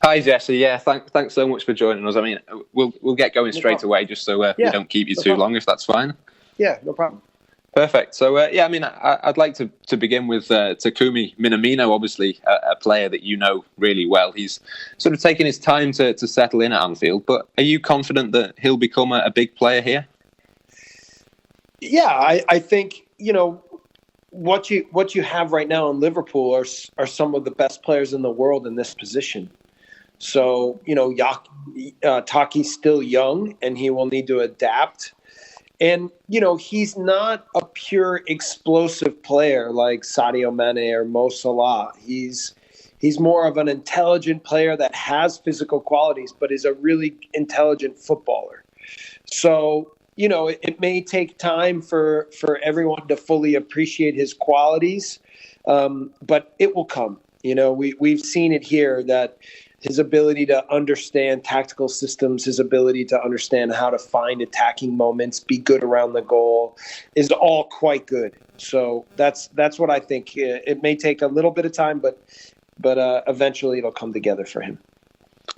Hi, Jesse. Yeah, thanks so much for joining us. I mean, we'll get going straight away, just so we don't keep you too long, if that's fine. Yeah, no problem. Perfect. So, I mean, I'd like to begin with Takumi Minamino, obviously a player that you know really well. He's sort of taken his time to settle in at Anfield, but are you confident that he'll become a big player here? Yeah, I think, what you have right now in Liverpool are some of the best players in the world in this position. So, Taki's still young and he will need to adapt. And, he's not a pure explosive player like Sadio Mane or Mo Salah. He's more of an intelligent player that has physical qualities, but is a really intelligent footballer. So, it may take time for everyone to fully appreciate his qualities, but it will come. We've seen it here that his ability to understand tactical systems, his ability to understand how to find attacking moments, be good around the goal, is all quite good. So that's what I think. It may take a little bit of time, but eventually it'll come together for him.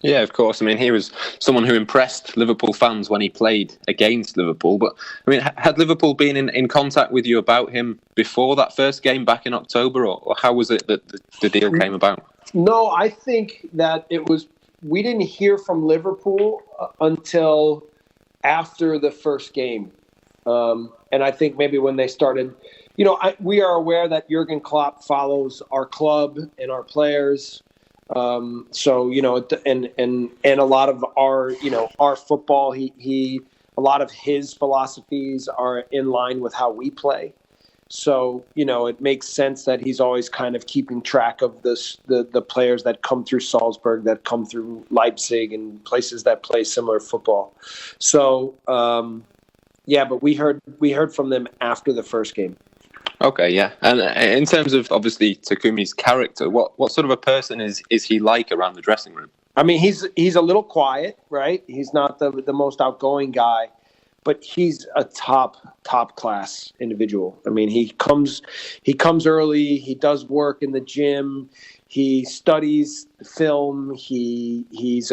Yeah, of course. I mean, he was someone who impressed Liverpool fans when he played against Liverpool. But, I mean, had Liverpool been in contact with you about him before that first game back in October, or how was it that the deal came about? No, I think that we didn't hear from Liverpool until after the first game. And I think maybe when they started, we are aware that Jurgen Klopp follows our club and our players. So, and a lot of our football, a lot of his philosophies are in line with how we play. So, it makes sense that he's always kind of keeping track of the players that come through Salzburg, that come through Leipzig and places that play similar football. So, but we heard from them after the first game. Okay, yeah. And in terms of, obviously, Takumi's character, what sort of a person is he like around the dressing room? I mean, he's a little quiet, right? He's not the most outgoing guy, but he's a top class individual. I mean, he comes early. He does work in the gym. He studies film. He's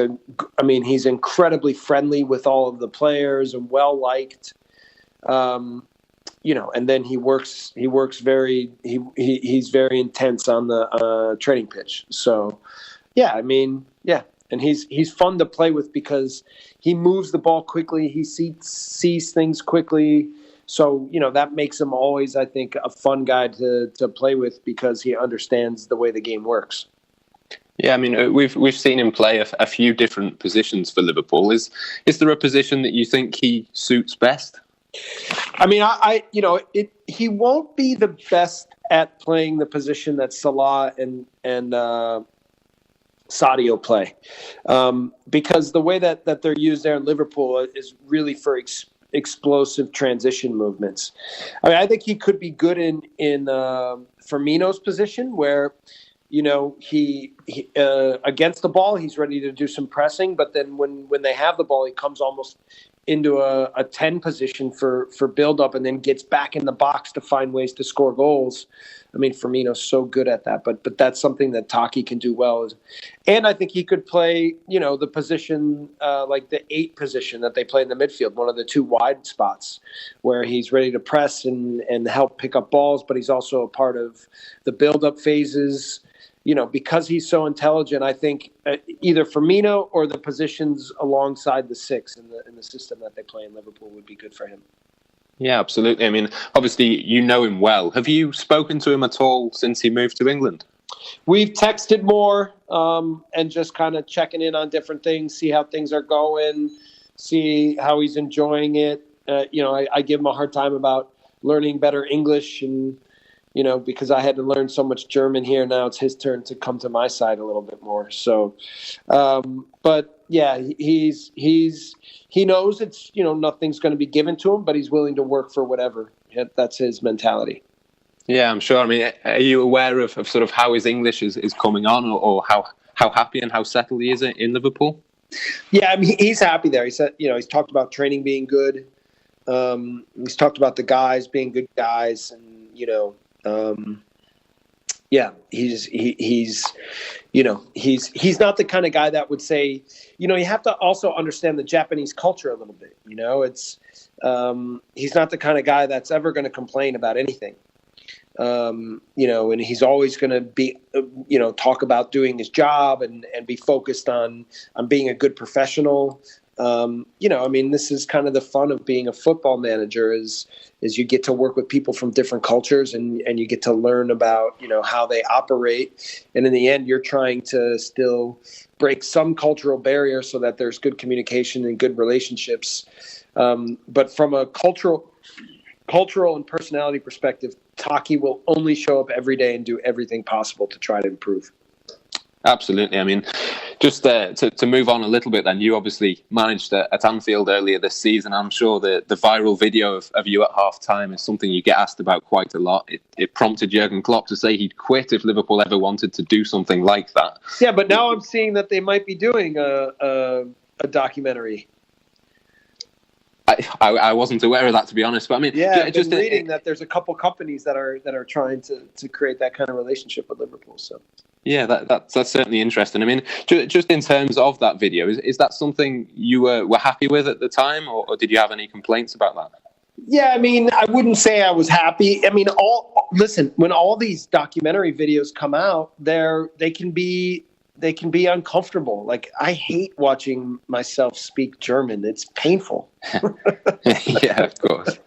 incredibly friendly with all of the players and well liked. And then he works he's very intense on the training pitch. So, and he's fun to play with because he moves the ball quickly. He sees things quickly. So, that makes him always, I think, a fun guy to play with because he understands the way the game works. Yeah, I mean, we've seen him play a few different positions for Liverpool. Is there a position that you think he suits best? I mean, he won't be the best at playing the position that Salah and Sadio play, because the way that they're used there in Liverpool is really for explosive transition movements. I mean, I think he could be good in Firmino's position where, he against the ball, he's ready to do some pressing, but then when they have the ball, he comes almost into a 10 position for build-up and then gets back in the box to find ways to score goals. I mean, Firmino's so good at that, but that's something that Taki can do well. And I think he could play, the position, like the 8 position that they play in the midfield, one of the 2 wide spots where he's ready to press and help pick up balls, but he's also a part of the build-up phases. Because he's so intelligent, I think either Firmino or the positions alongside the 6 in the system that they play in Liverpool would be good for him. Yeah, absolutely. I mean, obviously, you know him well. Have you spoken to him at all since he moved to England? We've texted more and just kind of checking in on different things, see how things are going, see how he's enjoying it. I give him a hard time about learning better English and because I had to learn so much German here. Now it's his turn to come to my side a little bit more. So, but yeah, he knows it's, nothing's going to be given to him, but he's willing to work for whatever. That's his mentality. Yeah, I'm sure. I mean, are you aware of sort of how his English is coming on or how happy and how settled he is in Liverpool? Yeah, I mean, he's happy there. He said, he's talked about training being good. He's talked about the guys being good guys and, Yeah, he's not the kind of guy that would say, you have to also understand the Japanese culture a little bit. It's he's not the kind of guy that's ever going to complain about anything. And he's always going to be, talk about doing his job and be focused on being a good professional. This is kind of the fun of being a football manager is you get to work with people from different cultures and you get to learn about, how they operate. And in the end, you're trying to still break some cultural barriers so that there's good communication and good relationships. But from a cultural and personality perspective, Taki will only show up every day and do everything possible to try to improve. Absolutely. Just to move on a little bit then, you obviously managed at Anfield earlier this season. I'm sure the viral video of you at half-time is something you get asked about quite a lot. It prompted Jurgen Klopp to say he'd quit if Liverpool ever wanted to do something like that. Yeah, but now I'm seeing that they might be doing a documentary. I wasn't aware of that, to be honest. But I've been reading that there's a couple companies that are trying to create that kind of relationship with Liverpool. So yeah, that's certainly interesting. Just in terms of that video, is that something you were happy with at the time, or did you have any complaints about that? Yeah, I wouldn't say I was happy. When all these documentary videos come out, they can be uncomfortable. Like, I hate watching myself speak German. It's painful. Yeah, of course.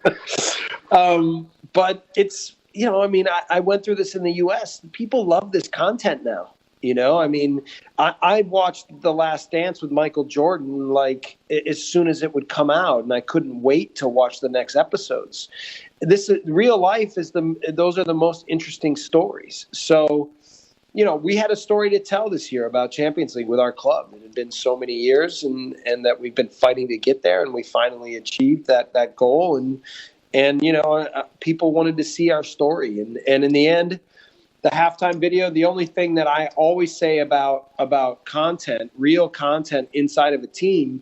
But it's, I went through this in the US. People love this content now. I watched The Last Dance with Michael Jordan as soon as it would come out, and I couldn't wait to watch the next episodes. Real life those are the most interesting stories. So, we had a story to tell this year about Champions League with our club. It had been so many years and that we've been fighting to get there, and we finally achieved that goal. And people wanted to see our story. And in the end, the halftime video, the only thing that I always say about content, real content inside of a team,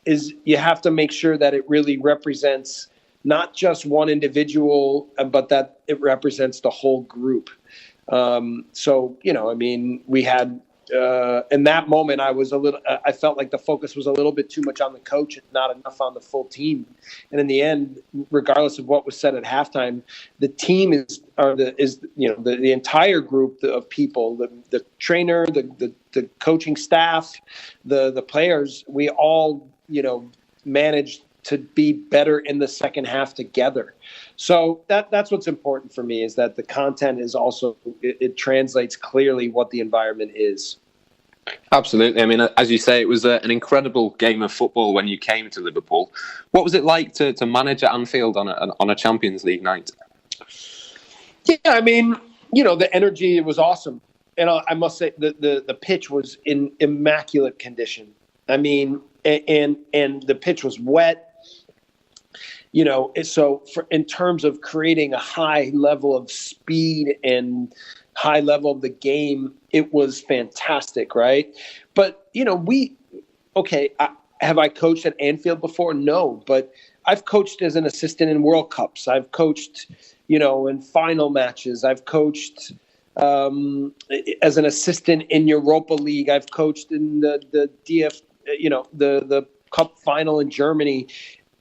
is you have to make sure that it really represents not just one individual, but that it represents the whole group. We had, in that moment, I felt like the focus was a little bit too much on the coach and not enough on the full team. And in the end, regardless of what was said at halftime, the team the entire group of people, the trainer, the coaching staff, the players, we all, managed to be better in the second half together. So that's what's important for me, is that the content is also, it translates clearly what the environment is. Absolutely. As you say, it was an incredible game of football when you came to Liverpool. What was it like to manage at Anfield on a Champions League night? Yeah, the energy was awesome. And I must say the pitch was in immaculate condition. And the pitch was wet. So in terms of creating a high level of speed and high level of the game, it was fantastic, right? But, have I coached at Anfield before? No, but I've coached as an assistant in World Cups. I've coached, in final matches. I've coached as an assistant in Europa League. I've coached in the DF, the Cup final in Germany.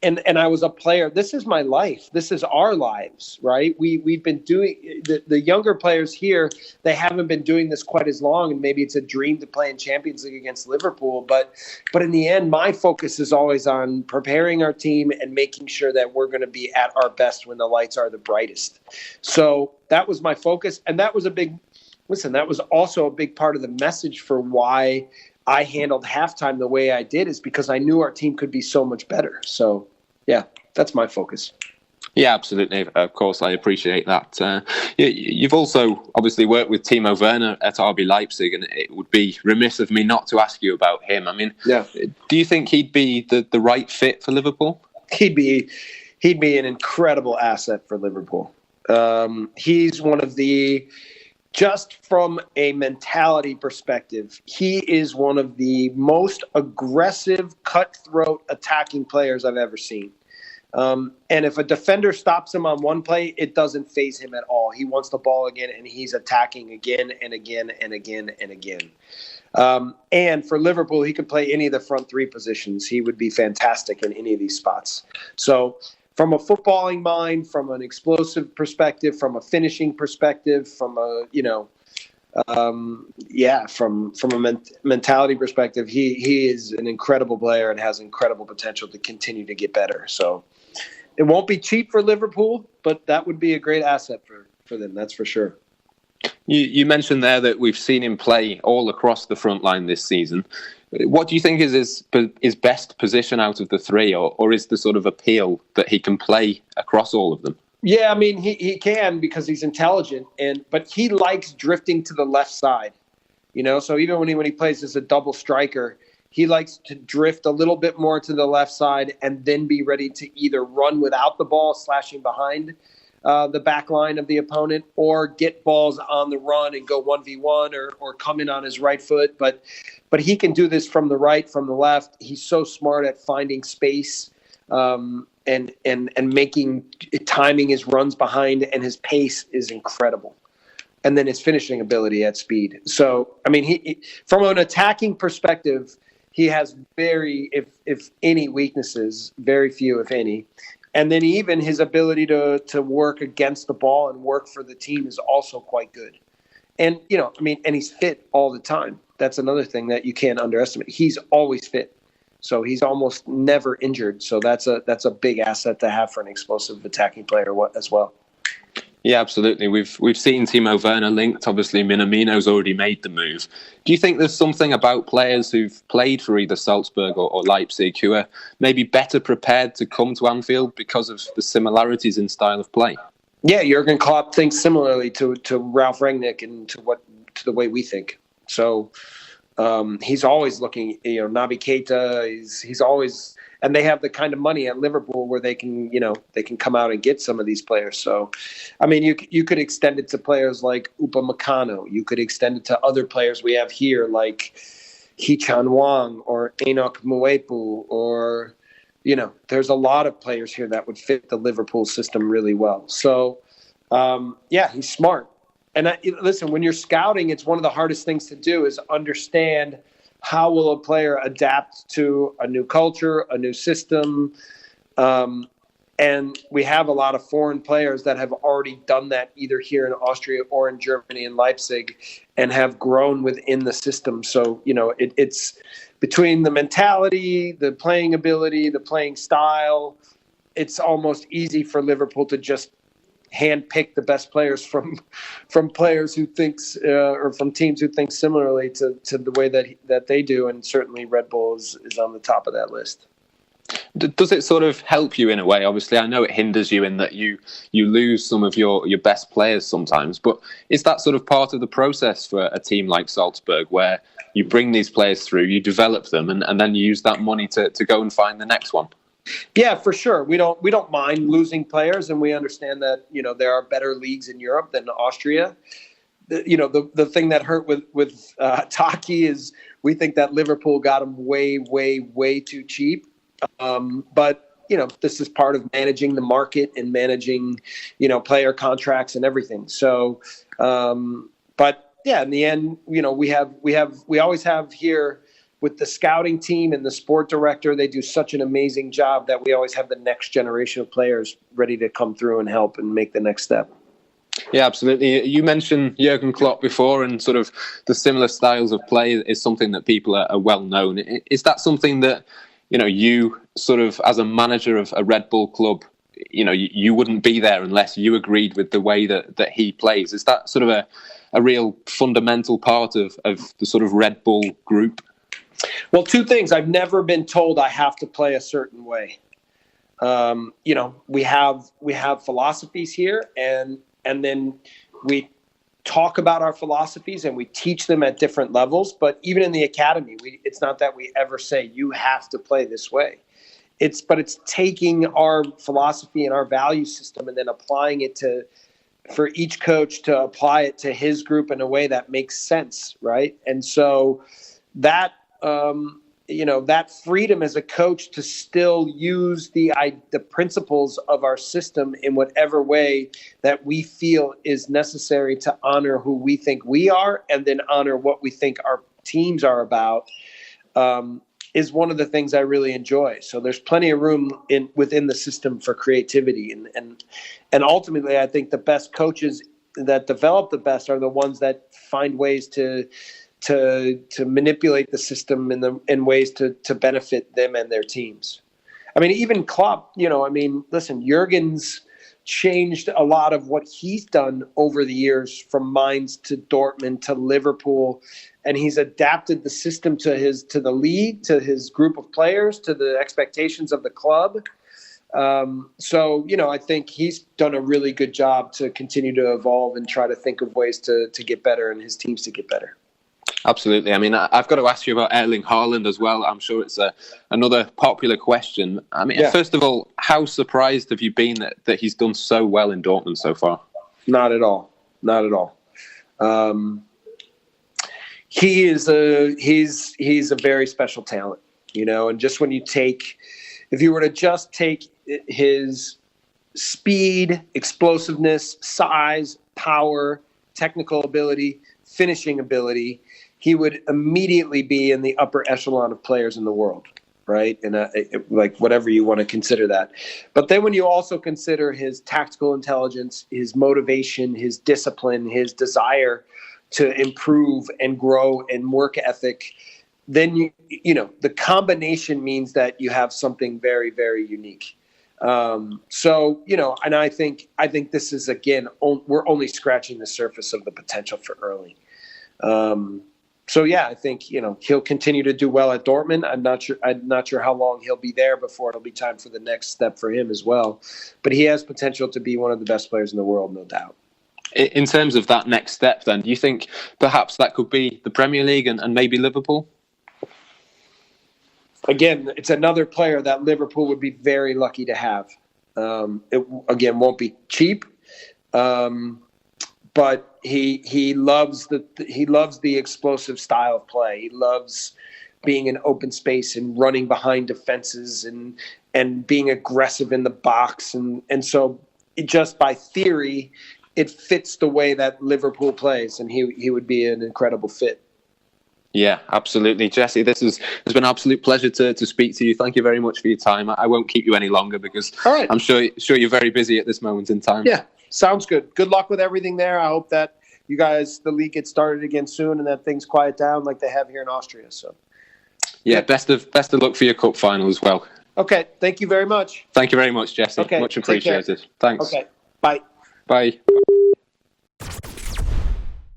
And I was a player. This is my life. This is our lives, right? We've been doing the younger players here. They haven't been doing this quite as long, and maybe it's a dream to play in Champions League against Liverpool. But in the end, my focus is always on preparing our team and making sure that we're going to be at our best when the lights are the brightest. So that was my focus, and that was that was also a big part of the message for why I handled halftime the way I did, is because I knew our team could be so much better. So, yeah, that's my focus. Yeah, absolutely. Of course, I appreciate that. You've also obviously worked with Timo Werner at RB Leipzig, and it would be remiss of me not to ask you about him. Do you think he'd be the right fit for Liverpool? He'd be an incredible asset for Liverpool. He's one of the... Just from a mentality perspective, he is one of the most aggressive, cutthroat attacking players I've ever seen. And if a defender stops him on one play, it doesn't faze him at all. He wants the ball again, and he's attacking again and again and again and again. And for Liverpool, he could play any of the front three positions. He would be fantastic in any of these spots. So from a footballing mind, from an explosive perspective, from a finishing perspective, from a, from a mentality perspective, he is an incredible player and has incredible potential to continue to get better. So it won't be cheap for Liverpool, but that would be a great asset for them. That's for sure. You mentioned there that we've seen him play all across the front line this season. What do you think is his best position out of the three, or is the sort of appeal that he can play across all of them? Yeah, I mean, he can because he's intelligent, but he likes drifting to the left side. So even when he plays as a double striker, he likes to drift a little bit more to the left side and then be ready to either run without the ball, slashing behind the back line of the opponent, or get balls on the run and go 1v1 or come in on his right foot. But he can do this from the right, from the left. He's so smart at finding space and timing his runs behind, and his pace is incredible. And then his finishing ability at speed. So, I mean, he from an attacking perspective, he has if any weaknesses, very few, if any. And then even his ability to work against the ball and work for the team is also quite good. And, and he's fit all the time. That's another thing that you can't underestimate. He's always fit. So he's almost never injured. So that's a big asset to have for an explosive attacking player as well. Yeah, absolutely. We've seen Timo Werner linked. Obviously, Minamino's already made the move. Do you think there's something about players who've played for either Salzburg or Leipzig who are maybe better prepared to come to Anfield because of the similarities in style of play? Yeah, Jurgen Klopp thinks similarly to Ralf Rangnick and to the way we think. So he's always looking. Naby Keita. He's always. And they have the kind of money at Liverpool where they can come out and get some of these players. So, I mean, you could extend it to players like Upamecano. You could extend it to other players we have here like Hee-chan Wang or Enoch Mwepu, or, there's a lot of players here that would fit the Liverpool system really well. So, he's smart. And listen, when you're scouting, it's one of the hardest things to do is understand how will a player adapt to a new culture, a new system? And we have a lot of foreign players that have already done that either here in Austria or in Germany and Leipzig and have grown within the system. So, it's between the mentality, the playing ability, the playing style, it's almost easy for Liverpool to just handpick the best players from players who thinks or from teams who think similarly to the way that they do, and certainly Red Bull is on the top of that list. Does it sort of help you in a way? Obviously, I know it hinders you in that you lose some of your best players sometimes, but is that sort of part of the process for a team like Salzburg where you bring these players through, you develop them, and then you use that money to go and find the next one? Yeah, for sure. We don't mind losing players, and we understand that there are better leagues in Europe than Austria. The thing that hurt with Taki is we think that Liverpool got him way, way, way too cheap. But this is part of managing the market and managing player contracts and everything. So, but yeah, in the end, we always have here. With the scouting team and the sport director, they do such an amazing job that we always have the next generation of players ready to come through and help and make the next step. Yeah, absolutely. You mentioned Jurgen Klopp before, and sort of the similar styles of play is something that people are well known. Is that something that, you sort of, as a manager of a Red Bull club, you wouldn't be there unless you agreed with the way that he plays? Is that sort of a real fundamental part of the sort of Red Bull group? Well, two things. I've never been told I have to play a certain way. We have philosophies here, and then we talk about our philosophies and we teach them at different levels. But even in the academy, it's not that we ever say you have to play this way. It's taking our philosophy and our value system and then applying it for each coach to apply it to his group in a way that makes sense, right? And so that that freedom as a coach to still use the principles of our system in whatever way that we feel is necessary to honor who we think we are, and then honor what we think our teams are about, is one of the things I really enjoy. So there's plenty of room within the system for creativity, and ultimately, I think the best coaches that develop the best are the ones that find ways to manipulate the system in ways to benefit them and their teams. I mean, even Klopp, listen, Jurgen's changed a lot of what he's done over the years, from Mainz to Dortmund to Liverpool, and he's adapted the system to the league, to his group of players, to the expectations of the club. So I think he's done a really good job to continue to evolve and try to think of ways to get better and his teams to get better. Absolutely. I mean, I've got to ask you about Erling Haaland as well. I'm sure it's another popular question. I mean, First of all, how surprised have you been that he's done so well in Dortmund so far? Not at all. He's a very special talent, and just when if you were to just take his speed, explosiveness, size, power, technical ability, finishing ability, he would immediately be in the upper echelon of players in the world, right? And like whatever you want to consider that. But then when you also consider his tactical intelligence, his motivation, his discipline, his desire to improve and grow and work ethic, then the combination means that you have something very, very unique. And I think this is, again, we're only scratching the surface of the potential for Erling. I think he'll continue to do well at Dortmund. I'm not sure how long he'll be there before it'll be time for the next step for him as well. But he has potential to be one of the best players in the world, no doubt. In terms of that next step, then, do you think perhaps that could be the Premier League and maybe Liverpool? Again, it's another player that Liverpool would be very lucky to have. It again won't be cheap, but he loves the explosive style of play. He loves being in open space and running behind defenses and being aggressive in the box, and so just by theory, it fits the way that Liverpool plays, and he would be an incredible fit. Yeah, absolutely. Jesse, it's been an absolute pleasure to speak to you. Thank you very much for your time. I won't keep you any longer because I'm sure you're very busy at this moment in time. Yeah, sounds good. Good luck with everything there. I hope that you guys, the league gets started again soon and that things quiet down like they have here in Austria. So, yeah, best of luck for your cup final as well. Okay, thank you very much. Thank you very much, Jesse. Okay, much appreciated. Thanks. Okay, bye. Bye.